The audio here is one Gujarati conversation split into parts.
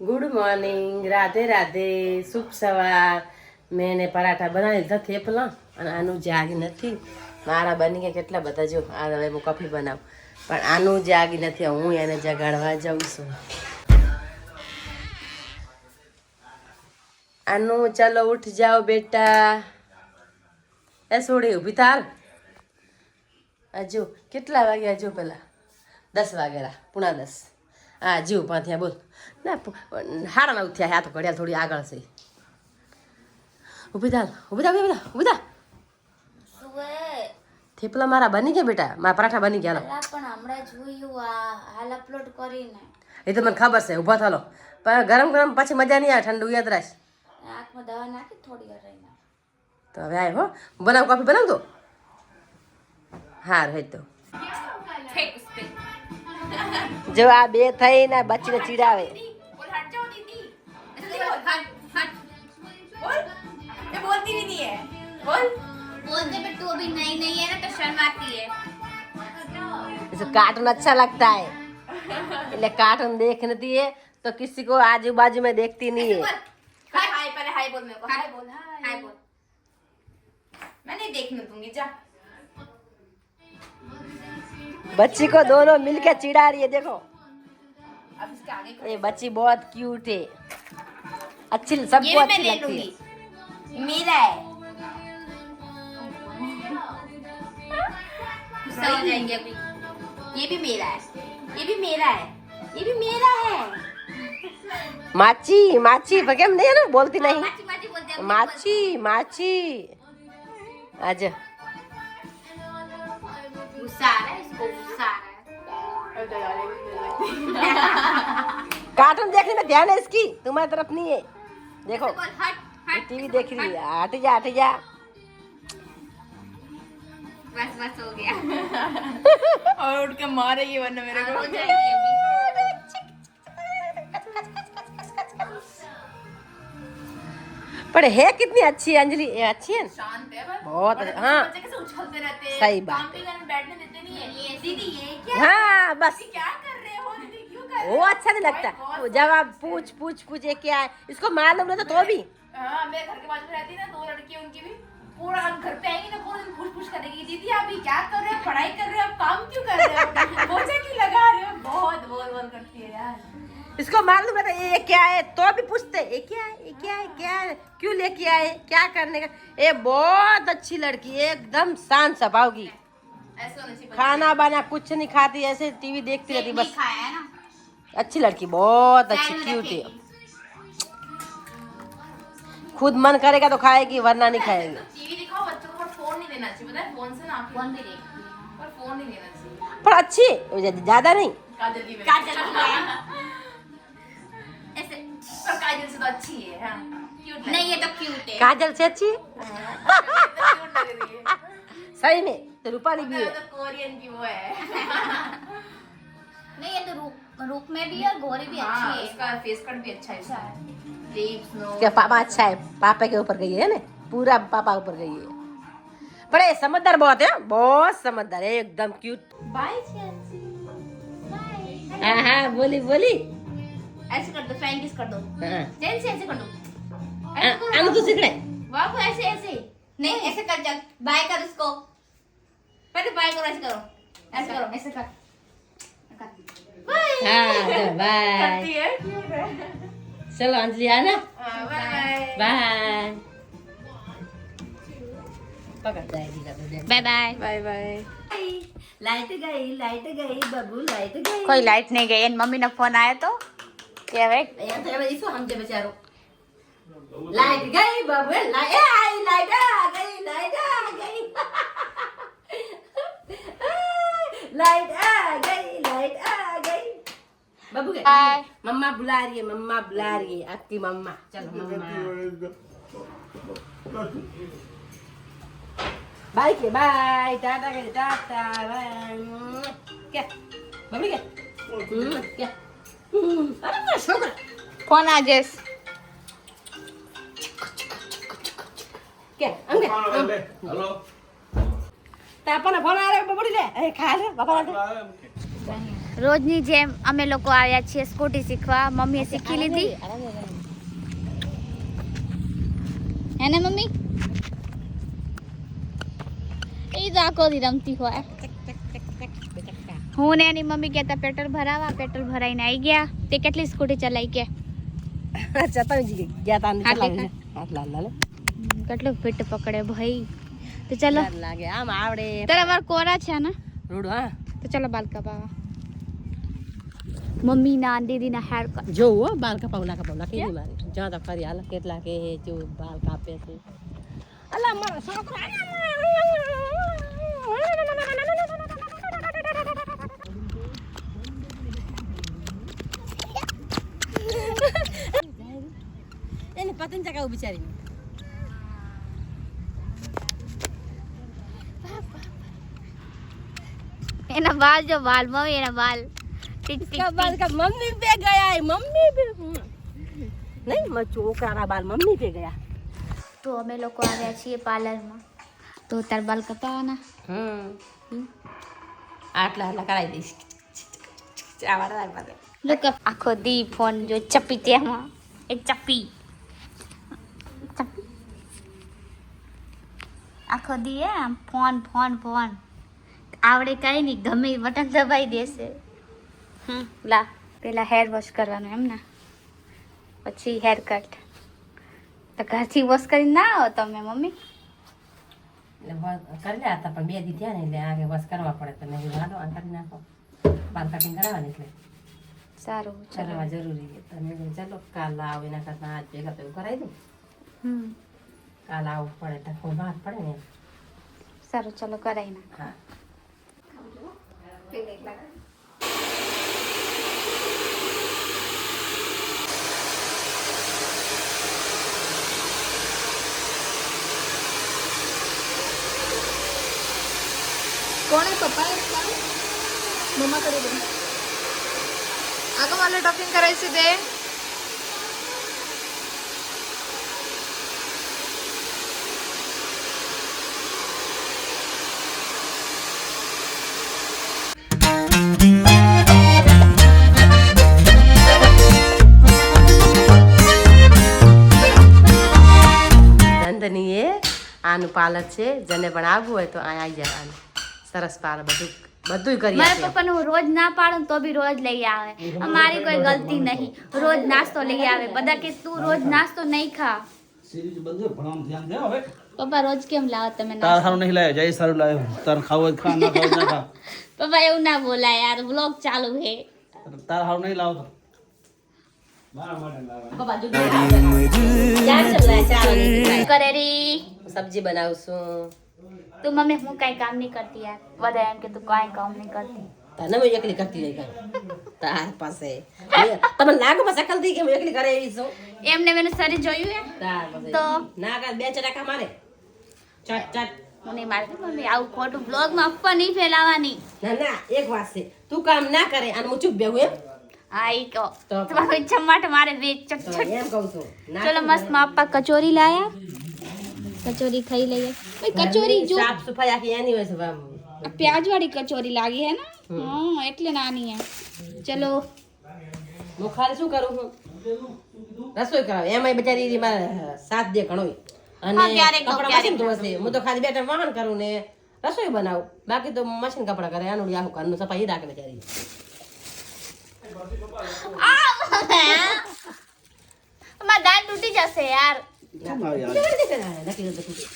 ગુડ મોર્નિંગ, રાધે રાધે, શુભ સવાર. મેં એને પરાઠા બનાવી લીધા થેપલા અને આનું જાગી નથી. મારા બની ગયા કેટલા બધા, જો આ હવે હું કોફી બનાવું પણ આનું જાગી નથી. હું એને જગાડવા જાઉં છું. આનું ચાલો ઉઠ જાઓ બેટા. એ છોડી ઊભી થાર. હજુ કેટલા વાગ્યા? હજુ પેલા 10 વાગેલા, પૂણા 10. હા જીવ પાંથ્યા બોલ ના 9:30 થયા. આ તો ઘડિયાળ થોડી આગળ છે. ઊભી થાલ, ઊભી થા, ઊભી થા, ઊભી થા. થેપલા મારા બની ગયા બેટા, મારા પરાઠા બની ગયા. પણ હમણાં જોયું આ હાલ અપલોડ કરીને. એ તો મને ખબર છે. ઊભા થાલો, પણ ગરમ ગરમ પછી મજા નહીં આવે. ઠંડુ યાદ રાખ. આંખમાં દવા નાખી થોડી વાર રહીને. તો હવે આય હો, બનાવ કોફી બનાવ તો. હા રહે તો જો આ બે થઈને બચીને ચીડાવે. बोलती भी नहीं है. बोल. बोलते पे तू अभी नई नई है ना तो शर्म आती है. इसे कार्टून अच्छा लगता है એટલે कार्टून देखती है तो किसी को आजू बाजू में देखती नहीं है. हाय हाय पहले हाय बोल मेरे को. हाय बोल. हाय बोल. मैं नहीं देखने दूंगी जा. बच्ची को दोनों मिलकर चिढ़ा रही है. देखो अब इसके आगे ये बच्ची बहुत क्यूट है. अच्छी सबको अच्छी लगती है. मेरा है. गुस्सा हो जाएंगे अभी. ये भी मेरा है. ये भी मेरा है. ये भी मेरा है. माची माची पर केम नहीं है ना, बोलती नहीं. माची माची बोलते हैं. माची माची आज गुस्सा आ रहा है इसको. गुस्सा आ रहा है. कार्टून देखने में ध्यान है इसकी, तुम्हारी तरफ नहीं है. देखो बोल हट हट. टीवी देख रही है. हट जा हट जा. बस बस हो गया. और उठ के मारेगी वरना मेरे को. हो जाएगी अभी. पर है कितनी अच्छी है अंजलि. ये अच्छी है ना? शांत है बस. बहुत और हाँ बच्चे कैसे उछलते रहते हैं. सही बात काम भी करने बैठने देते नहीं है. ये दीदी ये क्या हाँ बस दीदी क्या कर रहे हो. दीदी क्यों कर रहे वो हो. अच्छा नहीं लगता. जब आप पूछ पूछ पूछ ये क्या है, इसको मालूम नहीं तो भी हाँ मेरे घर के बाजू में रहती है ना 2 लड़की उनकी भी पूरा हम घर पे आएंगे ना पूरा दिन पूछ पूछ करेगी. दीदी आप ये क्या कर रहे हो. पढ़ाई कर रहे हो. आप काम क्यों कर रहे हो. बोझा क्यों लगा रहे हो. बहुत बोल बोल करती है यार. इसको मालूम रहता है ये क्या है तो भी पूछते ये क्या है, ये क्या है, क्या है, क्यों लेके आए, क्या करने का. ये बहुत अच्छी लड़की है, एकदम शांत स्वभाव की. ऐसा होना चाहिए. खाना बाना कुछ नहीं खाती, ऐसे टीवी देखती रहती बस. खाया है ना. अच्छी लड़की, बहुत अच्छी क्यूट है. खुद मन करेगा तो खाएगी वरना नहीं खाएगी. टीवी दिखाओ बच्चों को. फोन नहीं देना चाहिए. पता है फोन से ना फोन भी देख. पर फोन नहीं देना चाहिए. पर अच्छी ज्यादा नहीं. काजल की वजह काजल की वजह. ऐसे पर काजल से तो अच्छी है. हाँ क्यूट नहीं ये तो क्यूट है. काजल से अच्छी है? क्यूट लग रही है. सही में तो रूपाली भी है. तो कोरियन की वो है. नहीं ये तो रूप में भी है और गोरी भी अच्छी हाँ है. इसका फेस कट भी अच्छा है. Lips no. क्या पापा अच्छा है, पापा के ऊपर गई है ना, पूरा पापा ऊपर गई है. पर ये समझदार बहुत है, बहुत समझदार है, एकदम क्यूट. Bye Chelsea. बाय. हाँ हाँ बोली बोली. ऐसे कर दो. फ्लाइंग किस कर दो. हाँ चेल्सी ऐसे कर दो. अनु तू सीख रहे. बाबू ऐसे ऐसे नहीं ऐसे कर. चल बाय कर उसको. पहले बाय करो. ऐसे करो. ऐसे करो. ऐसे कर. बाय. हाँ बाय. करती है. क्यूट है. चलो अंजलि आना. Bye bye. पकड़ जाएगी का तुझे. Bye bye. Bye bye. Light गई बबू लाइट गई. कोई लाइट नहीं गई. मम्मी ने फोन आया तो क्या भाई यहाँ तो इसको हम दे बेचारो. लाइट गई बबू लाइट आई. लाइट आ गई. लाइट आ गई. लाइट आ गई. लाइट आ गई. बबू के Bye. मम्मा बुला रही है. मम्मा बुला रही है आपकी मम्मा. चलो मम्मा बाय के बाय. टाटा के टाटा. क्या बबली क्या क्या अरे मेरा छोकरा. फोन आ जेस. क्या अंगे हेलो तापा ना फोन आ रहा है बबड़ी ले. ए खा ले बाबा ले. રોજની જેમ અમે લોકો આવ્યા છીએ સ્કૂટી શીખવા. મમ્મીએ શીખી લીધી હે ને મમ્મી? એ તો આખો દી રમતી હોય. હું ને એની મમ્મી કહેતા પેટ્રોલ ભરાવા, પેટ્રોલ ભરાઈને આવી ગયા. તે કેટલી સ્કૂટી ચલાવી કે કેટલું ફિટ પકડે ભાઈ. તો ચલો લાગે આમ આવડે તારા વાર કોરા છે ને રૂડો. હા તો ચલો બાલ કપાવા. મમ્મી ના દીદી ના હેર કટ જોવું હો બાલ કપાવલા કેવી મારી જ્યાં તો ખરી હાલ કેટલા કે જો બાલ કાપે છે. અલા મારો છોકરો એની પતંગ ચગાવું બિચારી. એના બાલ જો બાલ મમ્મી એના બાલ ટીક ટીક बाल का मम्मी पे गया है मम्मी पे नहीं मैं छोकरा बाल मम्मी पे गया. તો અમે લોકો આવ્યા છીએ પાર્લરમાં. તો તાર બાલ કપાવાના. આટલા કરાવી દઈશ. લુક આખો દી ફોન જો ચપી તેમાં એક ચપી આખો દી આમ ફોન ફોન ફોન આવડે કઈ નહીં ગમે ઈ બટન દબાઈ દેશે. લા પેલા હેર વોશ કરવાનું એમ ને પછી હેર કટ. તો ઘરથી વોશ કરીને ના આવો તમે મમ્મી? એટલે કરી લે હતા પણ 2 દી થયા ને એટલે આગે બસ કરવા પડે. તમે હાલો આ કરી નાખો બાલ કટિંગ કરાવવાની એટલે સારું કરવા જરૂરી છે. તમે ચાલો કાલ આવો એના કરતા આજ ભેગા તો એવું કરાવી દઉં. કાલ આવવું પડે તો બહાર પડે ને. સારું ચલો કરાવી નાખ. હા કોણે પપ્પાએ મમ્મા કરી દે આગળ मला टॉपिंग करायची दे. નંદનીએ આનું પાર્લર છે. જેને પણ આવવું હોય તો અહીંયા આવી જવાનું. સરસ પાર્લર બધું કરી મારા આપે. પપ્પાને હું રોજ ના પાડું તો બી રોજ લઈ આવે. અમારી કોઈ ગલતી નહીં. રોજ નાસ્તો લઈ આવે. બધા કે તું રોજ નાસ્તો નહીં ખા. सीरीज बंद है भणाम ध्यान दे હવે પપ્પા રોજ કેમ લાવો તમે તાર નાસ્તો? હારું નહીં લાવ્યો જય સારું લાવ્યો તાર ખાવ ખા ના ખાવ ના ખા પપ્પા એવું ના બોલાય યાર વ્લોગ ચાલુ હે. તાર હારું નહીં લાવો કરે રી સબ્જી બનાવશું. તું મમ્મી હું કઈ કામ નહીં કરતી યાર. બધા એમ કે તું કઈ કામ નહીં કરતી. તને હું એકલી કરતી રહી કાંઈ. તાર પાસે તમે લાગો બસ અકલ થી કે હું એકલી કરે એવી છું. એમને મેં શરીર જોયું હે તાર પાસે તો ના કા 2 ચટાકા મારે ચટ ચટ. હું નહીં મારતી મમ્મી. આવું ખોટું બ્લોગ માં અફવા નહીં ફેલાવાની. ના એક વાત છે તું કામ ના કરે અને હું ચૂપ બેહું એમ હા ઈ કહો તો તમારો ઈચ્છા માટે મારે બે ચટ તો ચટ. એમ કહું છું ના ચલો મસ્ત માં પપ્પા કચોરી લાયા. કચોરી ખાઈ લઈએ. ભાઈ કચોરી જો સાફ સફાઈ આખી એની હોય છે આમ. આ પ્યાજ વાળી કચોરી લાગી હે ને હા એટલે નાની હે. ચલો હું ખાલી શું કરું હું રસોઈ કરાવ એમાં બચારી મારે સાથ દે ઘણો અને હા, ક્યારેક તો કપડાં ક્યારેક. મશીન ધોશે. હું તો ખાલી બેઠા વાહન કરું ને રસોઈ બનાવું. બાકી તો મશીન કપડાં કરે આનું આખું ઘરનું સફાઈ ઈ રાખે બચારી. અમાર દાંત તૂટી જશે યાર. નક્કી નથી.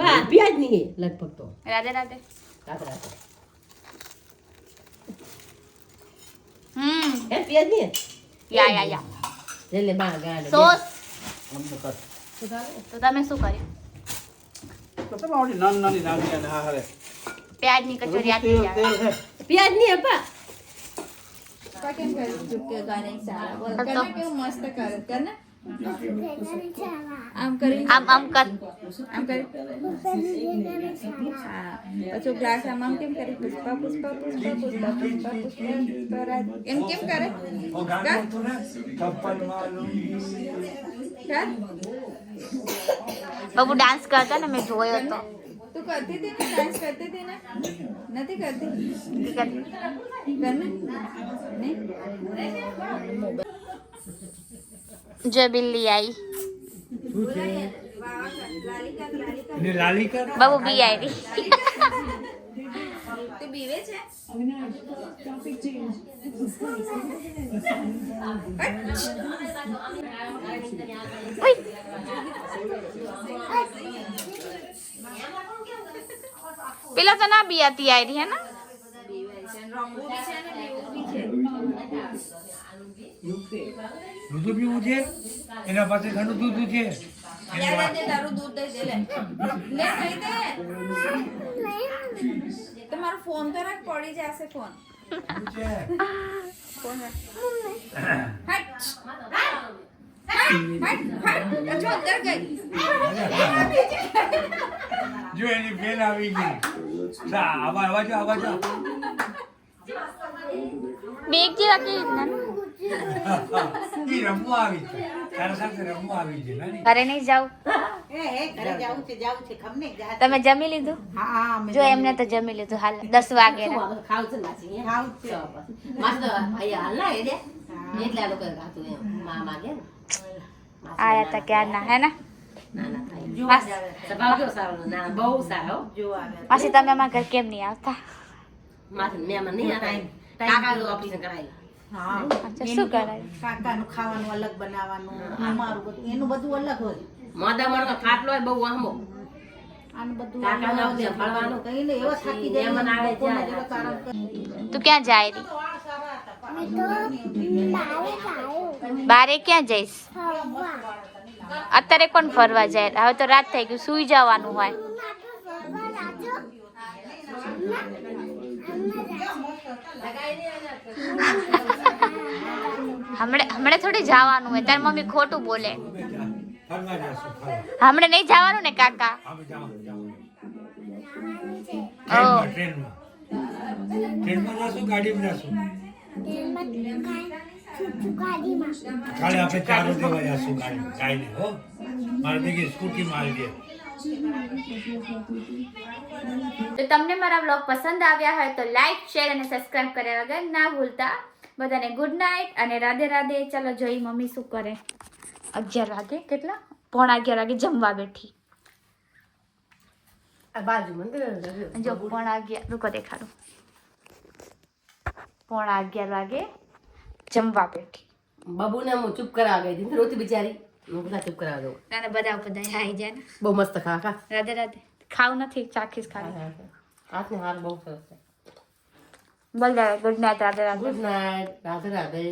બા પ્યાજ નહીં લગભગ તો રાધે રાધે. રાતે હમ હે પ્યાજ નહીં યા લે લે બા ગાડે સોસ. આમ તો કર તો તમે શું કર્યું? તો તમે ઓલી નાની નાની નાની અને હા હરે પ્યાજની કચોરી આપી તેલ તેલ હે પ્યાજ નહીં અપા કેમ કરે ચૂપકે ગાને સારા બોલ કરને કેવું મસ્ત કરે કરને આમ કરી આમ કર. આમ કરી હા પછી ગ્લાસ આમ કેમ કરે પુષ્પા પુષ્પા પુષ્પા પુષ્પા પુષ્પા પુષ્પા એમ કેમ કરે બાબુ ડાન્સ કરતા ને મેં જોયો હતો. તું करती थी ना डांस करती थी ना नहीं करती करना नहीं જો બિલ્લી આવી લાલી કર બહુ બી આવી तो बीवे छे પેલા તો ના બી આતી આવી હે ના रंगू भी छे ने बीवू भी छे દૂધ પીવું છે એના પાસે ઘણું દૂધ છે यार दे तारू दूध दे दे ले ले नहीं दे तुम्हारा फोन तो रख पड़ी जैसे फोन फोन रख हट हट हट अच्छा अंदर गई જો એની બેન આવી ગઈ આવાજ બેગ જેવા કેવી રીતના ઈ રમવા આવી છે તારા સાથે રમવા આવી છે નાની ઘરે નહીં જાવ તમે જમી લીધું જો એમને તો જમી લીધું હાલ 10 વાગે ખાવ છે માસી ખાવ છે માસી તો આયા હાલ ના એટલે એટલે આ લોકો ખાતું એમ મામા કે આયા તા ક્યાં ના હે ને સ્વભાવ કેવો સારો ના બહુ સારો જો આવે માસી તમે અમારા ઘર કેમ નહીં આવતા માસી મેમન નહીં હતા કાકા ઓપરેશન કરાયેલા અચ્છા શું કરાય કાકાનું ખાવાનું અલગ બનાવવાનું અમારું બધું એનું બધું અલગ હોય મોઢા મોઢો ખાટલો હોય બહુ વાહમો આનું બધું કાકાને આપણે સંભાળવાનું કઈ ને એવા થાકી જાય મહેમાન આવે બપોરના ત્યારે. જેવા કામ કરે. તું ક્યાં જાય રી બારે ક્યાં જઈશ અત્યારે કોણ ફરવા જાય હવે તો રાત થઈ ગયું સુઈ જવાનું હોય હમણે થોડી જવાનું હોય તારી મમ્મી ખોટું બોલે ફરવા જશું ફરવા હમણે નહીં જવાનું ને કાકા અમે જાવ ઓ ટ્રેનમાં જશું ગાડીમાં જશું કાલે આપણે 4 વાગે જશું ગાડીને હો મારે ભેગી સ્કૂટીમાં આવી ગયા તો તમને મારા વ્લોગ પસંદ આવ્યા હોય તો લાઈક શેર અને સબસ્ક્રાઇબ કર્યા વગર ના ભૂલતા બધાને ગુડ નાઇટ અને રાધે રાધે ચાલો જોઈ મમ્મી શું કરે 11 વાગે કેટલા 11:30 વાગે જમવા બેઠી આ બાજુ મંદિર જો 11:30 રૂકો દેખાડું 11:30 વાગે જમવા બેઠી બાબુને હું ચૂપ કરાવ ગઈ હતી રોતી બિચારી હું બધા ચૂપ કરાવ દઉં નાના બધા બધા આવી જાય ને બહુ મસ્ત ખા રાધે રાધે ખાવ નથી ચાખીશ ખાલી હાથને હાર બહુ સરસ છે બોલ good night Radhe Radhe good night Radhe Radhe